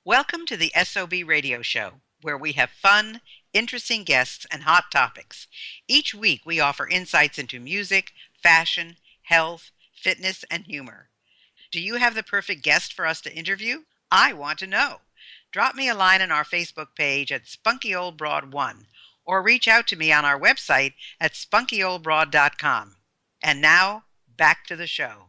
Welcome to the SOB Radio Show, where we have fun, interesting guests, and hot topics. Each week, we offer insights into music, fashion, health, fitness, and humor. Do you have the perfect guest for us to interview? I want to know. Drop me a line on our Facebook page at Spunky Old Broad 1 or reach out to me on our website at spunkyoldbroad.com. And now, back to the show.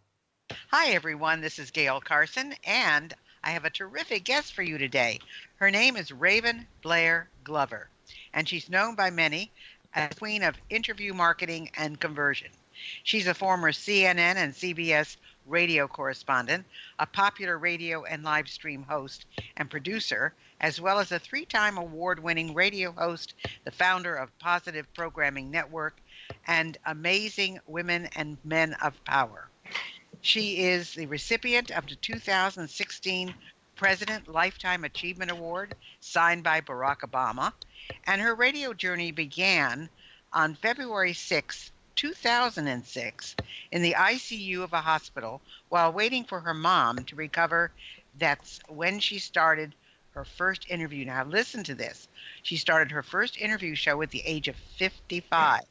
Hi, everyone. This is Gayle Carson, and I have a terrific guest for you today. Her name is Raven Blair Glover, and she's known by many as Queen of Interview Marketing and Conversion. She's a former CNN and CBS radio correspondent, a popular radio and live stream host and producer, as well as a three-time award-winning radio host, the founder of Positive Programming Network, and Amazing Women and Men of Power. She is the recipient of the 2016 President Lifetime Achievement Award, signed by Barack Obama, and her radio journey began on February 6, 2006, in the ICU of a hospital while waiting for her mom to recover. That's when she started her first interview. Now, listen to this. She started her first interview show at the age of 55.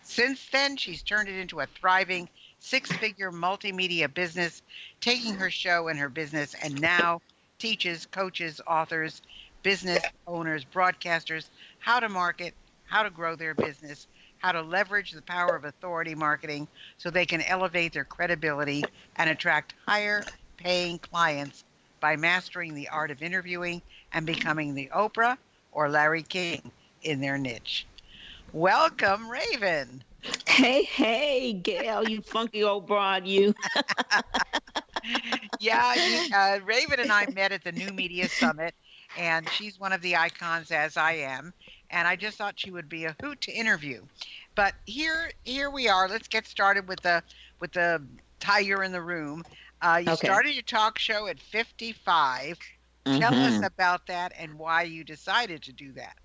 Since then, she's turned it into a thriving six-figure multimedia business, taking her show and her business, and now teaches, coaches, authors, business owners, broadcasters how to market, how to grow their business, how to leverage the power of authority marketing so they can elevate their credibility and attract higher paying clients by mastering the art of interviewing and becoming the Oprah or Larry King in their niche. Welcome, Raven. Hey, Gail, you funky old broad, you. Yeah, Raven and I met at the New Media Summit, and she's one of the icons, as I am. And I just thought she would be a hoot to interview. But here we are. Let's get started with the tiger in the room. You Okay. started your talk show at 55. Tell us hmm about that and why you decided to do that.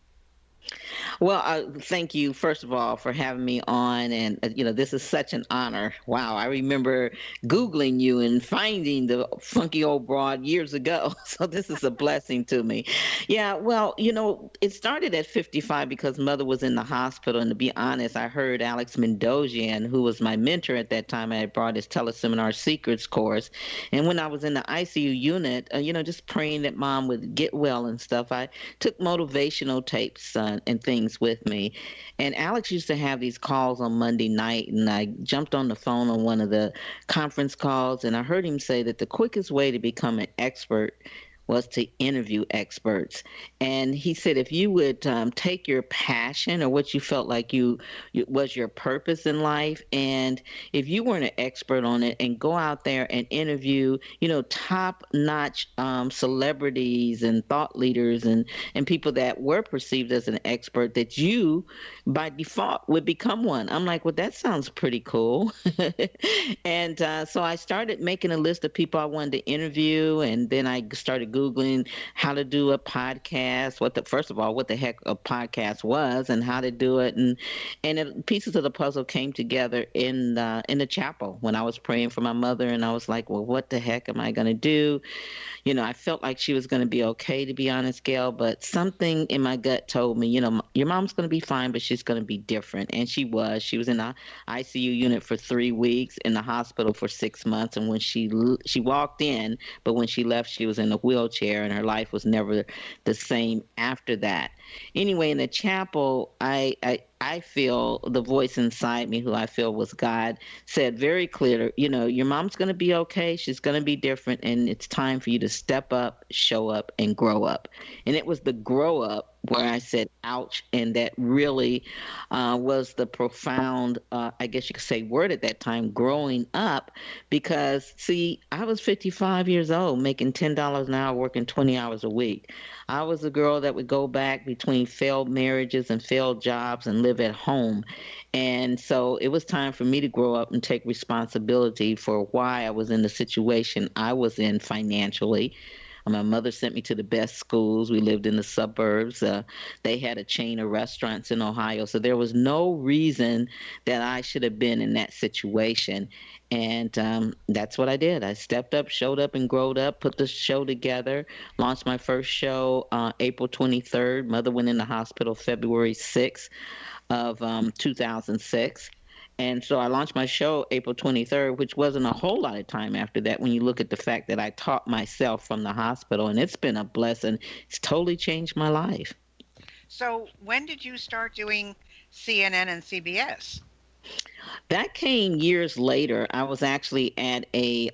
Well, thank you, first of all, for having me on. And, this is such an honor. Wow. I remember Googling you and finding the funky old broad years ago. So this is a blessing to me. Yeah. Well, it started at 55 because mother was in the hospital. And to be honest, I heard Alex Mendozian, who was my mentor at that time. I had brought his teleseminar secrets course. And when I was in the ICU unit, just praying that mom would get well and stuff, I took motivational tapes and things with me. And Alex used to have these calls on Monday night, and I jumped on the phone on one of the conference calls, and I heard him say that the quickest way to become an expert was to interview experts. And he said if you would take your passion or what you felt like you was your purpose in life, and if you weren't an expert on it, and go out there and interview, top notch celebrities and thought leaders and people that were perceived as an expert, that you by default would become one. I'm like, well, that sounds pretty cool. And so I started making a list of people I wanted to interview, and then I started Googling how to do a podcast, first of all, what the heck a podcast was and how to do it. And pieces of the puzzle came together in the chapel when I was praying for my mother, and I was like, well, what the heck am I going to do? I felt like she was going to be okay, to be honest, Gail, but something in my gut told me, your mom's going to be fine, but she's going to be different. And she was. She was in the ICU unit for 3 weeks, in the hospital for 6 months. And when she walked in, but when she left, she was in a wheelchair, and her life was never the same after that. Anyway, in the chapel, I feel the voice inside me, who I feel was God, said very clear, your mom's going to be okay. She's going to be different. And it's time for you to step up, show up, and grow up. And it was the grow up where I said, ouch. And that really was the profound, I guess you could say, word at that time, growing up. Because, see, I was 55 years old, making $10 an hour, working 20 hours a week. I was a girl that would go back between failed marriages and failed jobs and live at home. And so it was time for me to grow up and take responsibility for why I was in the situation I was in financially. My mother sent me to the best schools. We lived in the suburbs. They had a chain of restaurants in Ohio. So there was no reason that I should have been in that situation. And that's what I did. I stepped up, showed up, and growed up, put the show together, launched my first show April 23rd. Mother went in the hospital February 6th of 2006. And so I launched my show April 23rd, which wasn't a whole lot of time after that when you look at the fact that I taught myself from the hospital. And it's been a blessing. It's totally changed my life. So, when did you start doing CNN and CBS? That came years later. I was actually at a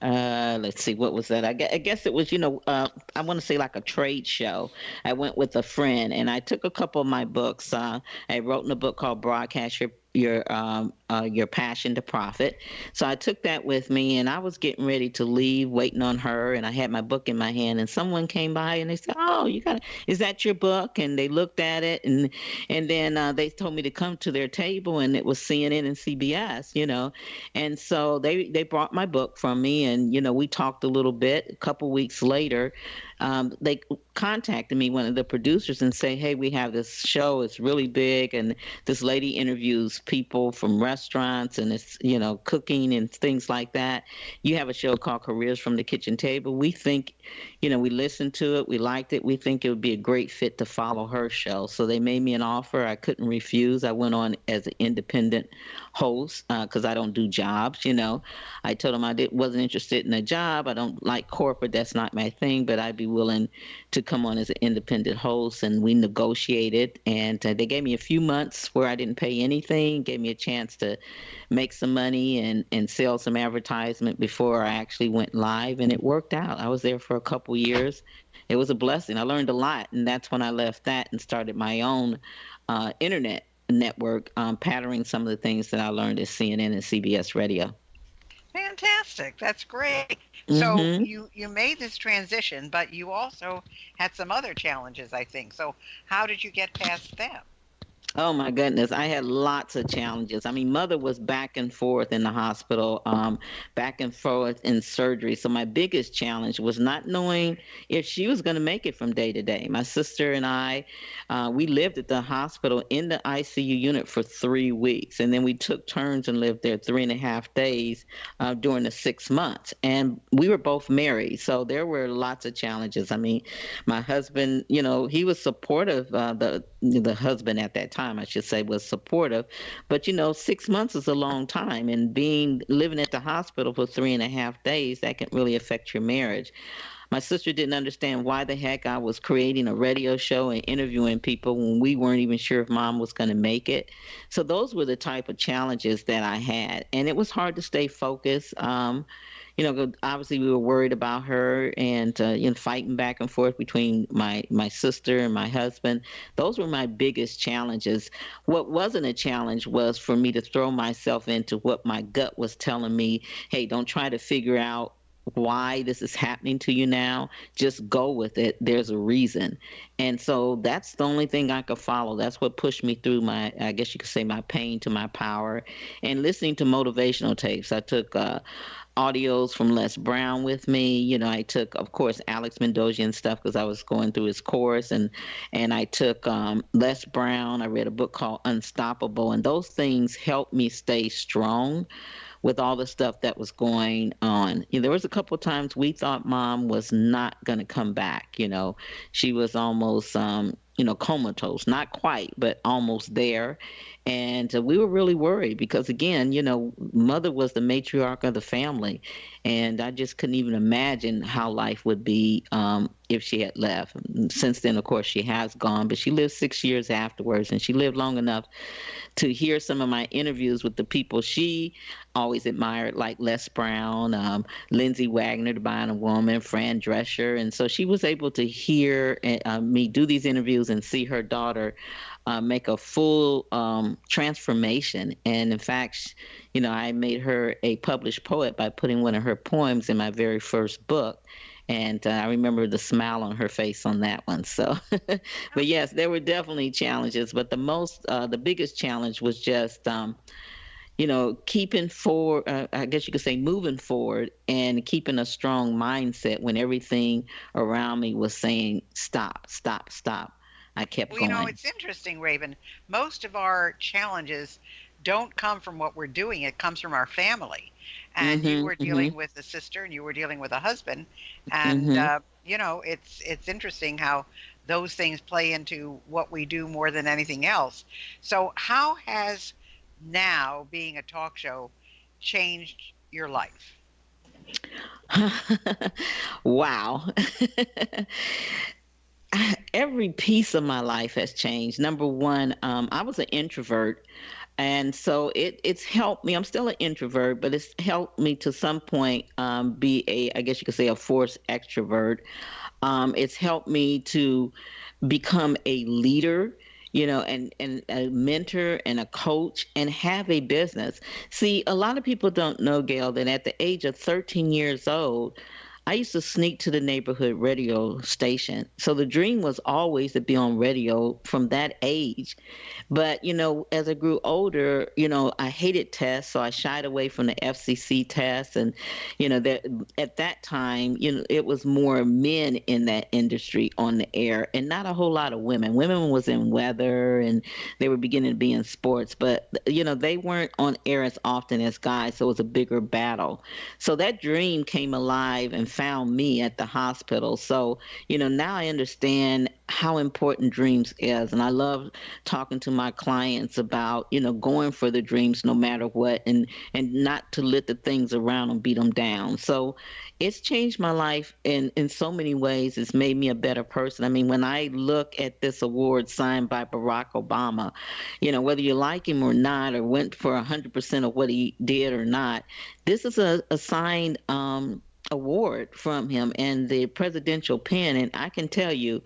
let's see, what was that? I guess it was, I want to say like a trade show. I went with a friend and I took a couple of my books. I wrote in a book called Broadcast Your Passion to Profit. So I took that with me and I was getting ready to leave, waiting on her, and I had my book in my hand and someone came by and they said, "Oh, is that your book?" And they looked at it and then they told me to come to their table and it was CNN and CBS. And so they brought my book from me and we talked a little bit. A couple weeks later, they contacted me, one of the producers, and say, "Hey, we have this show. It's really big, and this lady interviews people from restaurants and it's cooking and things like that. You have a show called Careers from the Kitchen Table. We think, we listened to it, we liked it. We think it would be a great fit to follow her show." So they made me an offer. I couldn't refuse. I went on as an independent host because I don't do jobs. I told them wasn't interested in a job. I don't like corporate. That's not my thing, but I'd be willing to come on as an independent host. And we negotiated, and they gave me a few months where I didn't pay anything, gave me a chance to make some money and sell some advertisement before I actually went live. And it worked out. I was there for a couple years. It was a blessing. I learned a lot. And that's when I left that and started my own internet network, patterning some of the things that I learned at CNN and CBS radio. Fantastic. That's great. So, Hmm. you made this transition, but you also had some other challenges, I think. So, how did you get past them? Oh my goodness, I had lots of challenges. I mean, mother was back and forth in the hospital, back and forth in surgery. So my biggest challenge was not knowing if she was going to make it from day to day. My sister and I, we lived at the hospital in the ICU unit for 3 weeks, and then we took turns and lived there 3.5 days during the 6 months. And we were both married, so there were lots of challenges. I mean, my husband, he was supportive. The husband at that time, I should say, was supportive. But 6 months is a long time, and being living at the hospital for 3.5 days, that can really affect your marriage. My sister didn't understand why the heck I was creating a radio show and interviewing people when we weren't even sure if mom was going to make it. So those were the type of challenges that I had, and it was hard to stay focused. Obviously we were worried about her, and fighting back and forth between my sister and my husband. Those were my biggest challenges. What wasn't a challenge was for me to throw myself into what my gut was telling me. Hey, don't try to figure out why this is happening to you now. Just go with it. There's a reason. And so that's the only thing I could follow. That's what pushed me through my, I guess you could say, my pain to my power. And listening to motivational tapes. I took audios from Les Brown with me. I took, of course, Alex Mendoza and stuff because I was going through his course, and I took Les Brown. I read a book called Unstoppable, and those things helped me stay strong with all the stuff that was going on. There was a couple of times we thought mom was not going to come back. She was almost comatose, not quite, but almost there. And we were really worried because, again, mother was the matriarch of the family. And I just couldn't even imagine how life would be if she had left. Since then, of course, she has gone, but she lived 6 years afterwards, and she lived long enough to hear some of my interviews with the people she always admired, like Les Brown, Lindsay Wagner, the Bionic Woman, Fran Drescher. And so she was able to hear me do these interviews and see her daughter make a full transformation. And in fact, I made her a published poet by putting one of her poems in my very first book. And I remember the smile on her face on that one. So, but yes, there were definitely challenges. But the biggest challenge was just, keeping forward, I guess you could say moving forward and keeping a strong mindset when everything around me was saying, stop, stop, stop. I kept Well, going. it's interesting, Raven. Most of our challenges don't come from what we're doing, it comes from our family. And you Hmm. were Hmm. dealing with a sister and you were dealing with a husband. And, Hmm. it's interesting how those things play into what we do more than anything else. So, how has now being a talk show changed your life? Wow. Every piece of my life has changed. Number one, I was an introvert, and so it's helped me. I'm still an introvert, but it's helped me to some point be a, I guess you could say, a forced extrovert. It's helped me to become a leader, and a mentor and a coach and have a business. See, a lot of people don't know, Gail, that at the age of 13 years old, I used to sneak to the neighborhood radio station. So the dream was always to be on radio from that age. But, as I grew older, I hated tests, so I shied away from the FCC tests. And, that at that time, it was more men in that industry on the air and not a whole lot of women. Women was in weather and they were beginning to be in sports, but, they weren't on air as often as guys, so it was a bigger battle. So that dream came alive and found me at the hospital. So, now I understand how important dreams is. And I love talking to my clients about, going for the dreams no matter what, and not to let the things around them beat them down. So it's changed my life in so many ways. It's made me a better person. I mean, when I look at this award signed by Barack Obama, whether you like him or not, or went for 100% of what he did or not, this is a signed award from him and the presidential pen. And I can tell you,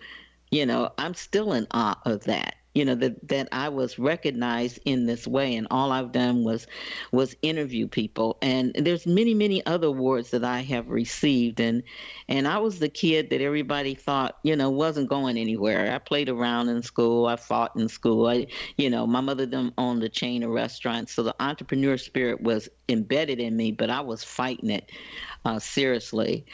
I'm still in awe of that. That I was recognized in this way, and all I've done was interview people. And there's many other awards that I have received, and I was the kid that everybody thought wasn't going anywhere. I played around in school, I fought in school. My mother them owned a chain of restaurants, so the entrepreneur spirit was embedded in me, but I was fighting it seriously.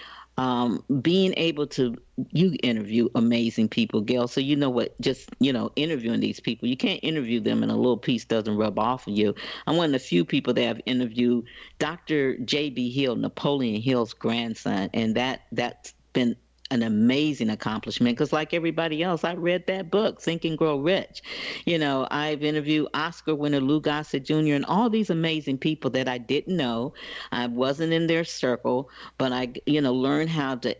Being able to you interview amazing people, Gail. So you know what? Just interviewing these people, you can't interview them and a little piece doesn't rub off of you. I'm one of the few people that have interviewed Dr. J.B. Hill, Napoleon Hill's grandson, and that's been an amazing accomplishment because like everybody else, I read that book Think and Grow Rich. I've interviewed Oscar winner Lou Gossett Jr. and all these amazing people that I didn't know. I wasn't in their circle, but I learned how to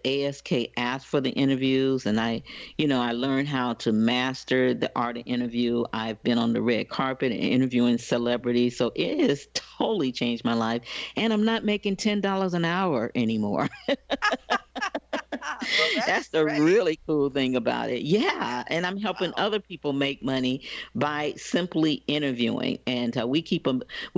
ask for the interviews, and I learned how to master the art of interview. I've been on the red carpet and interviewing celebrities, so it has totally changed my life. And I'm not making $10 an hour anymore. Well, That's that's the great. really cool thing about it. Yeah, and I'm helping Wow. other people make money by simply interviewing. And we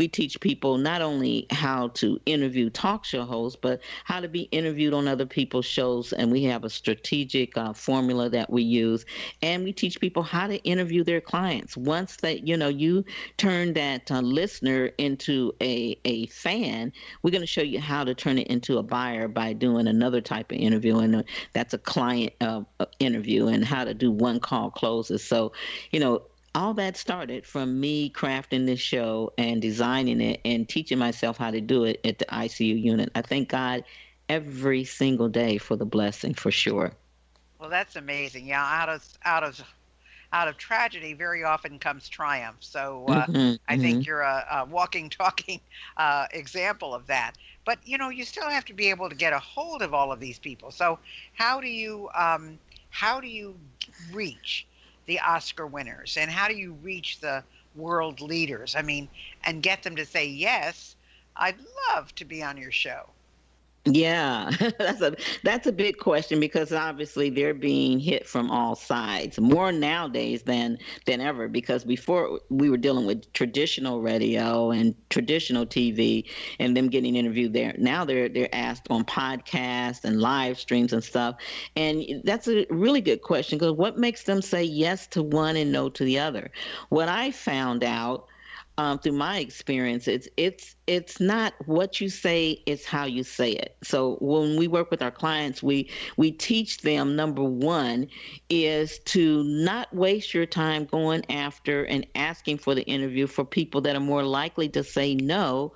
teach people not only how to interview talk show hosts, but how to be interviewed on other people's shows. And we have a strategic formula that we use, and we teach people how to interview their clients. Once that you turn that listener into a fan, we're going to show you how to turn it into a buyer by doing another type of interview. And that's a client interview, and how to do one call closes. So, all that started from me crafting this show and designing it and teaching myself how to do it at the ICU unit. I thank God every single day for the blessing, for sure. Well, that's amazing. Yeah, out of tragedy very often comes triumph. So Hmm. I Hmm. think you're a walking, talking example of that. But you still have to be able to get a hold of all of these people. So how do you um, how do you reach the Oscar winners, and how do you reach the world leaders? I mean, and get them to say yes. I'd love to be on your show. Yeah, that's a big question because obviously they're being hit from all sides more nowadays than ever. Because before we were dealing with traditional radio and traditional TV, and them getting interviewed there. Now they're asked on podcasts and live streams and stuff. And that's a really good question because what makes them say yes to one and no to the other? What I found out. through my experience, it's not what you say, it's how you say it. So when we work with our clients, we teach them, number one is to not waste your time going after and asking for the interview for people that are more likely to say no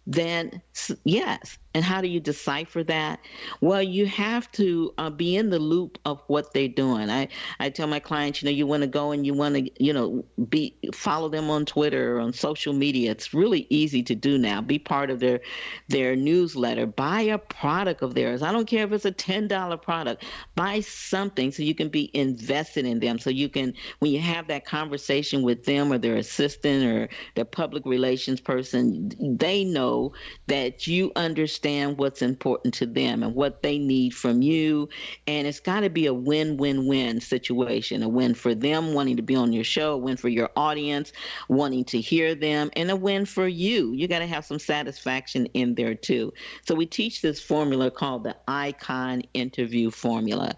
then yes. And how do you decipher that? Well, you have to be in the loop of what they're doing. I tell my clients, you want to go and you want to, be follow them on Twitter or on social media. It's really easy to do now. Be part of their newsletter. Buy a product of theirs. I don't care if it's a $10 product. Buy something so you can be invested in them. So you can, when you have that conversation with them or their assistant or their public relations person, they know that you understand what's important to them and what they need from you. And it's got to be a win-win-win situation, a win for them wanting to be on your show, a win for your audience wanting to hear them, and a win for you. You got to have some satisfaction in there too. So we teach this formula called the icon interview formula.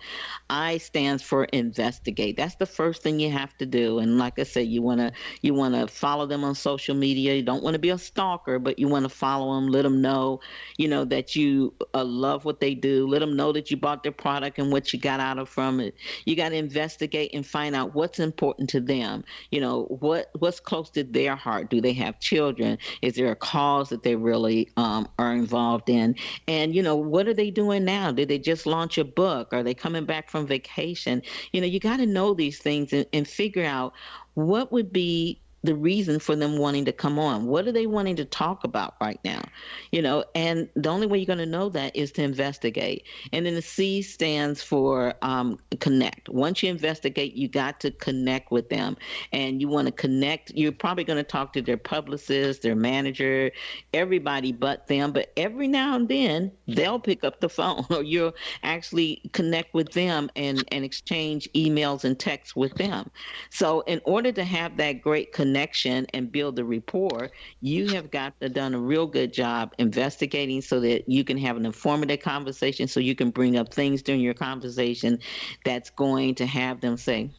I stands for investigate. That's the first thing you have to do. And like I said, you want to follow them on social media. You don't want to be a stalker, but you want to follow them, let them know, that you love what they do. Let them know that you bought their product and what you got out of from it. You got to investigate and find out what's important to them. What's close to their heart. Do they have children? Is there a cause that they really are involved in? And what are they doing now? Did they just launch a book? Are they coming back from vacation? You got to know these things and figure out what would be the reason for them wanting to come on. What are they wanting to talk about right now? And the only way you're going to know that is to investigate. And then the C stands for connect. Once you investigate, you got to connect with them. And you want to connect. You're probably going to talk to their publicist, their manager, everybody but them. But every now and then, they'll pick up the phone or you'll actually connect with them and exchange emails and texts with them. So, in order to have that great connection and build the rapport, you have got to done a real good job investigating so that you can have an informative conversation, so you can bring up things during your conversation that's going to have them say,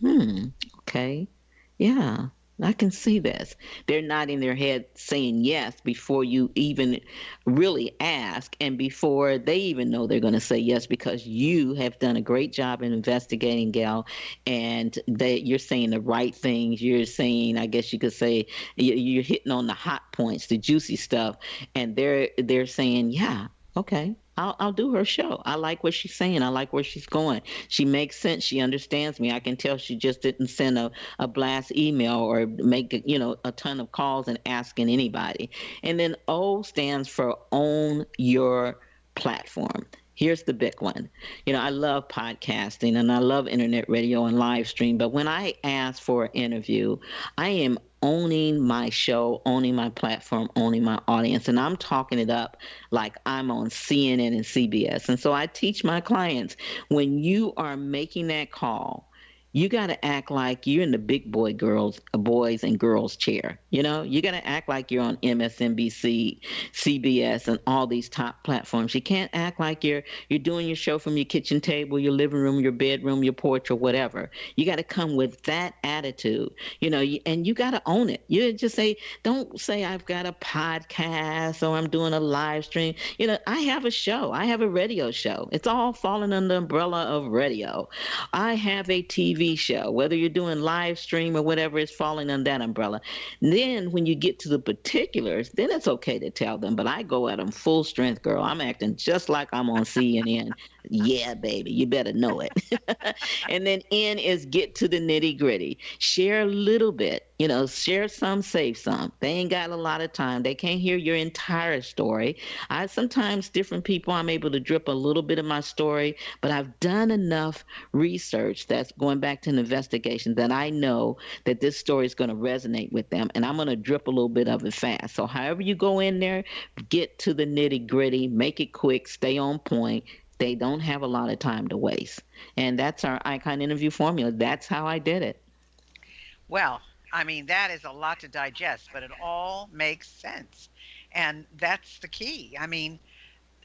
okay, yeah, I can see this. They're nodding their head saying yes before you even really ask and before they even know they're going to say yes because you have done a great job in investigating, Gail, and you're saying the right things. You're saying, I guess you could say, you're hitting on the hot points, the juicy stuff, and they're saying, yeah, okay. I'll do her show. I like what she's saying. I like where she's going. She makes sense. She understands me. I can tell she just didn't send a blast email or make a ton of calls and asking anybody. And then O stands for own your platform. Here's the big one. I love podcasting and I love internet radio and live stream, but when I ask for an interview, I am owning my show, owning my platform, owning my audience, and I'm talking it up like I'm on CNN and CBS. And so I teach my clients, when you are making that call, you got to act like you're in the big boys and girls chair. You got to act like you're on MSNBC, CBS, and all these top platforms. You can't act like you're doing your show from your kitchen table, your living room, your bedroom, your porch, or whatever. You got to come with that attitude, and you got to own it. You just say, don't say I've got a podcast or I'm doing a live stream. I have a show. I have a radio show. It's all falling under the umbrella of radio. I have a TV show, whether you're doing live stream or whatever, it's falling under that umbrella. Then when you get to the particulars, then it's okay to tell them, but I go at them full strength, girl. I'm acting just like I'm on CNN. Yeah, baby, you better know it. And then N is get to the nitty gritty. Share a little bit, share some, save some. They ain't got a lot of time. They can't hear your entire story. I sometimes different people, I'm able to drip a little bit of my story, but I've done enough research that's going back to an investigation that I know that this story is going to resonate with them, and I'm going to drip a little bit of it fast. So however you go in there, get to the nitty gritty, make it quick, stay on point. They don't have a lot of time to waste. And that's our icon interview formula. That's how I did it. Well, I mean, that is a lot to digest, but it all makes sense. And that's the key. I mean,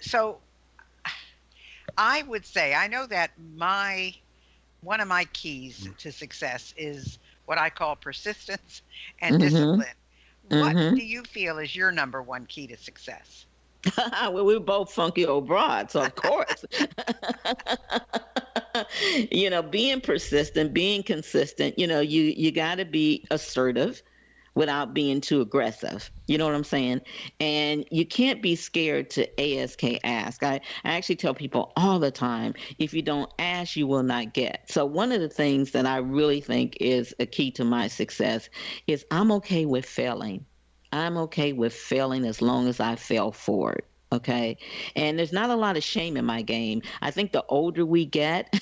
so I would say, I know that one of my keys to success is what I call persistence and Mm-hmm. discipline. What Mm-hmm. do you feel is your number one key to success? Well, we're both funky old broads, so of course. Being persistent, being consistent, you got to be assertive without being too aggressive. You know what I'm saying? And you can't be scared to ask. I actually tell people all the time, if you don't ask, you will not get. So one of the things that I really think is a key to my success is I'm okay with failing. I'm okay with failing as long as I fail forward. Okay. And there's not a lot of shame in my game. I think the older we get,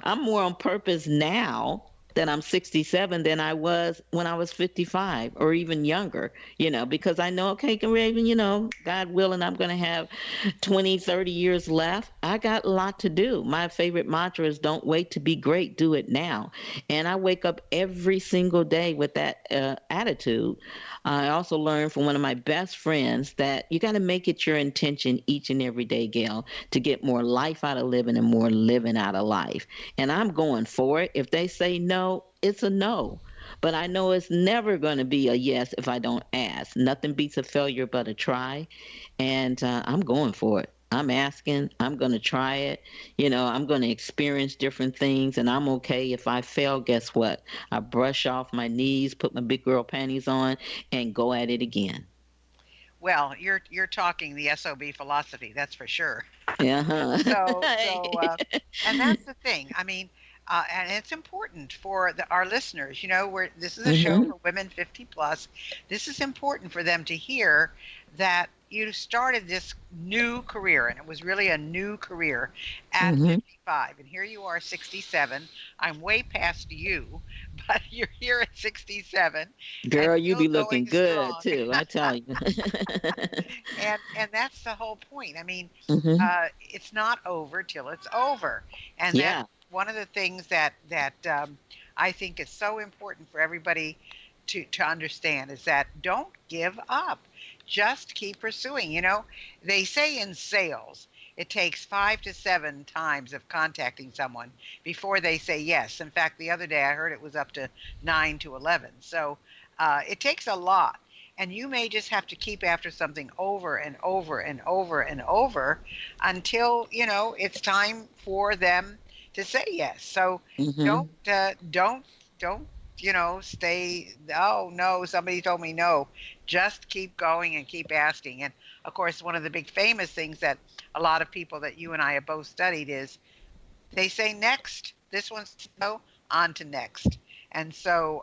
I'm more on purpose now that I'm 67 than I was when I was 55 or even younger, because I know, okay, Raven, God willing, I'm going to have 20, 30 years left. I got a lot to do. My favorite mantra is don't wait to be great, do it now. And I wake up every single day with that attitude. I also learned from one of my best friends that you got to make it your intention each and every day, Gail, to get more life out of living and more living out of life. And I'm going for it. If they say no, it's a no. But I know it's never going to be a yes if I don't ask. Nothing beats a failure but a try. And I'm going for it. I'm asking. I'm going to try it. I'm going to experience different things. And I'm okay if I fail. Guess what? I brush off my knees, put my big girl panties on, and go at it again. Well, you're talking the SOB philosophy, that's for sure. Uh-huh. So, and that's the thing. I mean, and it's important for our listeners. Where this is a show Mhm. for women 50 plus. This is important for them to hear that you started this new career, and it was really a new career at Mhm. 55. And here you are, 67. I'm way past you, but you're here at 67 and Girl, you still be going looking good strong. too, I tell you. And that's the whole point. I mean, Mhm. it's not over till it's over, and that's Yeah. one of the things that I think is so important for everybody to understand is that don't give up. Just keep pursuing. They say in sales it takes 5 to 7 times of contacting someone before they say yes. In fact, the other day I heard it was up to 9 to 11. So it takes a lot, and you may just have to keep after something over and over and over and over until it's time for them to say yes. So don't Mhm. don't stay, oh no, somebody told me no. Just keep going and keep asking. And of course, one of the big famous things that a lot of people that you and I have both studied is they say next, this one's no, on to next. And so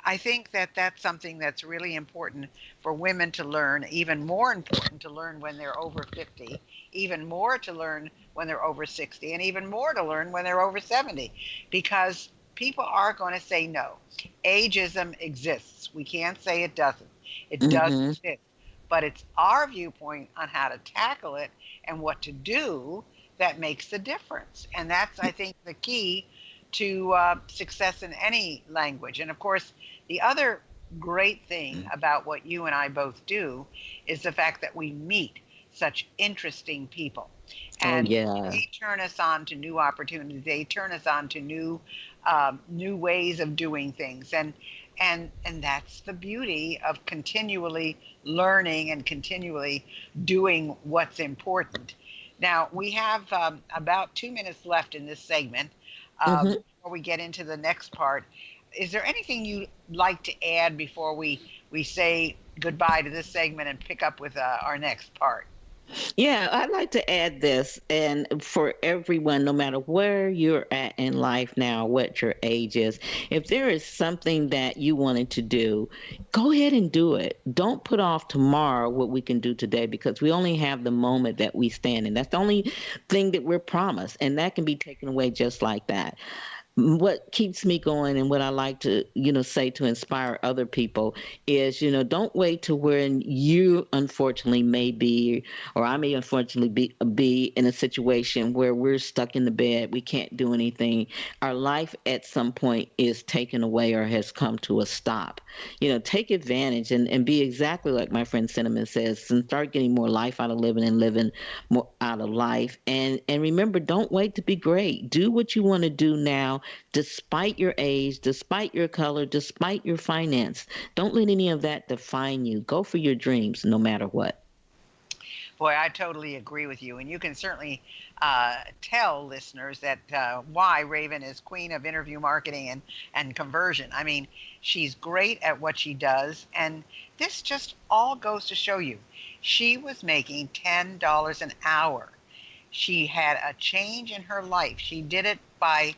I think that that's something that's really important for women to learn, even more important to learn when they're over 50, even more to learn when they're over 60, and even more to learn when they're over 70, because people are going to say no. Ageism exists. We can't say it doesn't. It does Mhm. exist. But it's our viewpoint on how to tackle it and what to do that makes the difference. And that's, I think, the key to success in any language. And of course, the other great thing about what you and I both do is the fact that we meet such interesting people. Oh And yeah. they turn us on to new opportunities. They turn us on to new ways of doing things. And that's the beauty of continually learning and continually doing what's important. Now, we have about 2 minutes left in this segment Mhm. before we get into the next part. Is there anything you'd like to add before we say goodbye to this segment and pick up with our next part? Yeah, I'd like to add this, and for everyone, no matter where you're at in life now, what your age is, if there is something that you wanted to do, go ahead and do it. Don't put off tomorrow what we can do today because we only have the moment that we stand in. That's the only thing that we're promised, and that can be taken away just like that. What keeps me going and what I like to, say to inspire other people is, don't wait to when you unfortunately may be, or I may unfortunately be in a situation where we're stuck in the bed, we can't do anything. Our life at some point is taken away or has come to a stop. Take advantage and be exactly like my friend Cinnamon says, and start getting more life out of living and living more out of life. And remember, don't wait to be great. Do what you want to do now despite your age, despite your color, despite your finance. Don't let any of that define you. Go for your dreams no matter what. Boy, I totally agree with you. And you can certainly tell listeners that why Raven is queen of interview marketing and conversion. I mean, she's great at what she does. And this just all goes to show you she was making $10 an hour. She had a change in her life. She did it by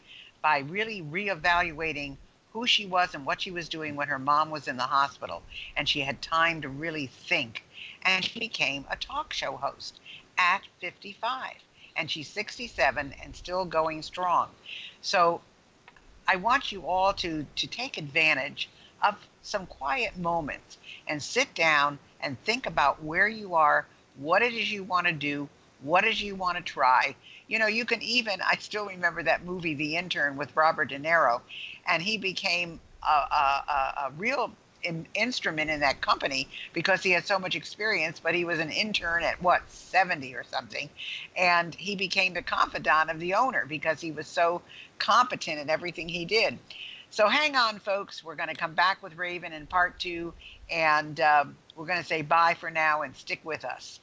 really reevaluating who she was and what she was doing when her mom was in the hospital. And she had time to really think. And she became a talk show host at 55. And she's 67 and still going strong. So I want you all to take advantage of some quiet moments and sit down and think about where you are, what it is you want to do, what it is you want to try. You know, you can even, I still remember that movie, The Intern, with Robert De Niro, and he became a real instrument in that company because he had so much experience, but he was an intern at what, 70 or something. And he became the confidant of the owner because he was so competent in everything he did. So hang on, folks. We're going to come back with Raven in part two, and we're going to say bye for now and stick with us.